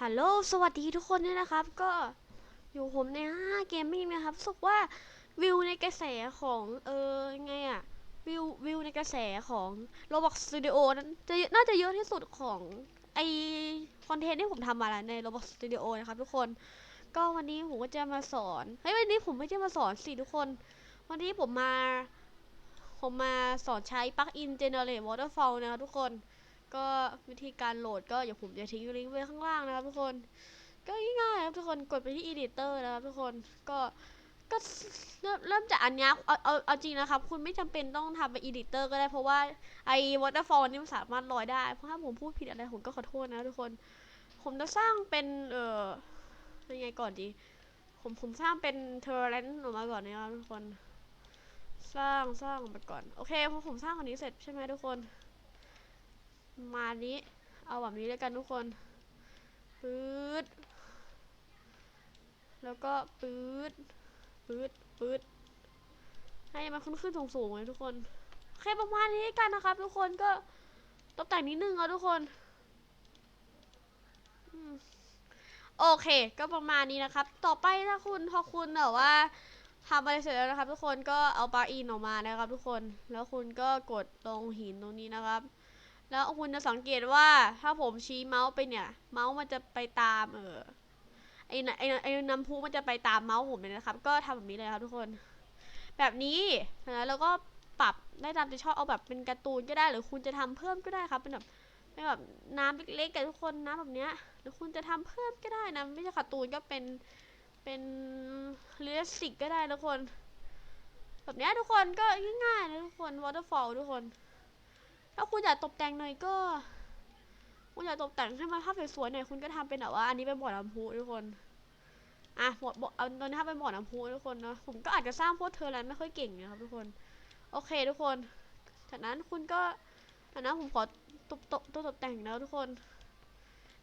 ฮัลโหลสวัสดีทุกคนเนี่ยนะครับก็อยู่ผมใน5 Gaming นะครับรู้สึกว่าวิวในกระแสของไงอะวิวในกระแสของ Roblox Studio นั้นน่าจะเยอะที่สุดของไอคอนเทนต์ที่ผมทำมาแล้วใน Roblox Studio นะครับทุกคนก็วันนี้ผมก็จะมาสอนวันนี้ผมไม่ได้มาสอนสิทุกคนวันนี้ผมมาสอนใช้ปลั๊กอิน Generate Waterfall นะครับทุกคนก็วิธีการโหลดก็เดี๋ยวผมจะทิ้งลิงก์ไว้ข้างล่างนะครับทุกคน ก็ง่ายๆครับทุกคนกดไปที่ editor นะครับทุกคนก็ก็เริ่มจากอันนี้เอาจริงนะครับคุณไม่จำเป็นต้องทำเป็น editor ก็ได้เพราะว่าไอ้ waterfall นี่มันสามารถลอยได้เพราะถ้าผมพูดผิดอะไรผมก็ขอโทษนะทุกคนผมจะสร้างเป็นยังไงก่อนดีผมสร้างเป็น terrain ออกมาก่อนนะครับทุกคนสร้างออกมาก่อนโอเคพอผมสร้างอันนี้เสร็จใช่ไหมทุกคนมานี้เอาแบบนี้เลยกันทุกคนปื๊ดแล้วก็ปื๊ดให้มันขึ้นสูงๆเลยทุกคนโอเคประมาณนี้กันนะครับทุกคนก็ตกแต่งนิดนึงทุกคนโอเคก็ประมาณนี้นะครับต่อไปถ้าคุณพอคุณแบบว่าทำอะไรเสร็จแล้วนะครับทุกคนก็เอาปลั๊กอินออกมานะครับทุกคนแล้วคุณก็กดตรงหินตรงนี้นะครับแล้วคุณจะสังเกตว่าถ้าผมชี้เมาส์ไปเนี่ยเมาส์มันจะไปตามไอ้น้ำพุมันจะไปตามเมาส์ผมเลยนะครับก็ทำแบบนี้เลยครับทุกคน แบบนี้นะแล้วก็ปรับได้ตามใจชอบเอาแบบเป็นการ์ตูนก็ได้หรือคุณจะทำเพิ่มก็ได้ครับเป็นแบบน้ำเล็กๆกับทุกคนน้ำแบบเนี้ยหรือคุณจะทำเพิ่มก็ได้นะไม่ใช่การ์ตูนก็เป็นเรียลลิสติกก็ได้ทุกคนแบบเนี้ยทุกคนก็ง่ายๆนะทุกคนวอเตอร์ฟอลทุกคนถ้าคุณอยากตกแต่งหน่อยก็คุณอยากตกแต่งให้มันภาพสวยๆหน่อยคุณก็ทำเป็นแบบว่าอันนี้เป็นบ่อน้ำพุทุกคนเอาตอนนี้ถ้าเป็นบ่อน้ำพุทุกคนเนาะผมก็อาจจะสร้างพวกเทอร์แลนด์ไม่ค่อยเก่งนะครับทุกคนโอเคทุกคนจากนั้นคุณก็จากนั้นผมขอตกแต่งแล้วทุกคน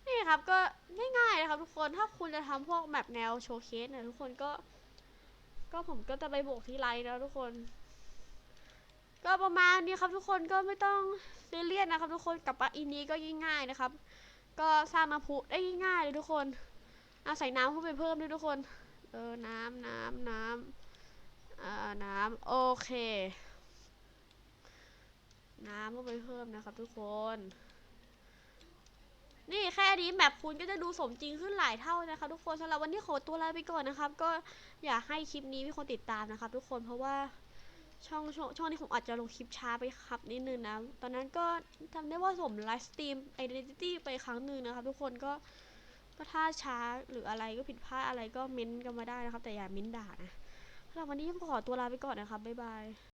นี่ครับก็ง่ายๆนะครับทุกคนถ้าคุณจะทำพวกแบบแนวโชว์เคสเนี่ยทุกคนก็ผมก็จะไปบวกที่ไลน์แล้วทุกคนก็ประมาณนี้ครับทุกคนก็ไม่ต้องซีเรียสนะครับทุกคนกับปลั๊กอินนี้ก็ง่ายๆนะครับก็สร้างน้ำพุได้ง่ายๆเลยทุกคนใส่น้ำเข้าไปเพิ่มด้วยทุกคนน้ำโอเคน้ำเข้าไปเพิ่มนะครับทุกคนนี่แค่นี้แมปคุณก็จะดูสมจริงขึ้นหลายเท่านะคะทุกคนสำหรับวันนี้ขอตัวลาไปก่อนนะครับก็อยากให้คลิปนี้มีคนติดตามนะครับทุกคนเพราะว่าช่องนี้ผมอาจจะลงคลิปช้าไปครับนิดนึงนะตอนนั้นก็ทำได้ว่าผมไลฟ์สตรีม Identity ไปครั้งหนึ่งนะครับทุกคนก็ถ้าช้าหรืออะไรก็ผิดพลาดอะไรก็เม้นต์กันมาได้นะครับแต่อย่าเม้นด่านะสำหรับวันนี้ผมขอตัวลาไปก่อนนะครับบ๊ายบาย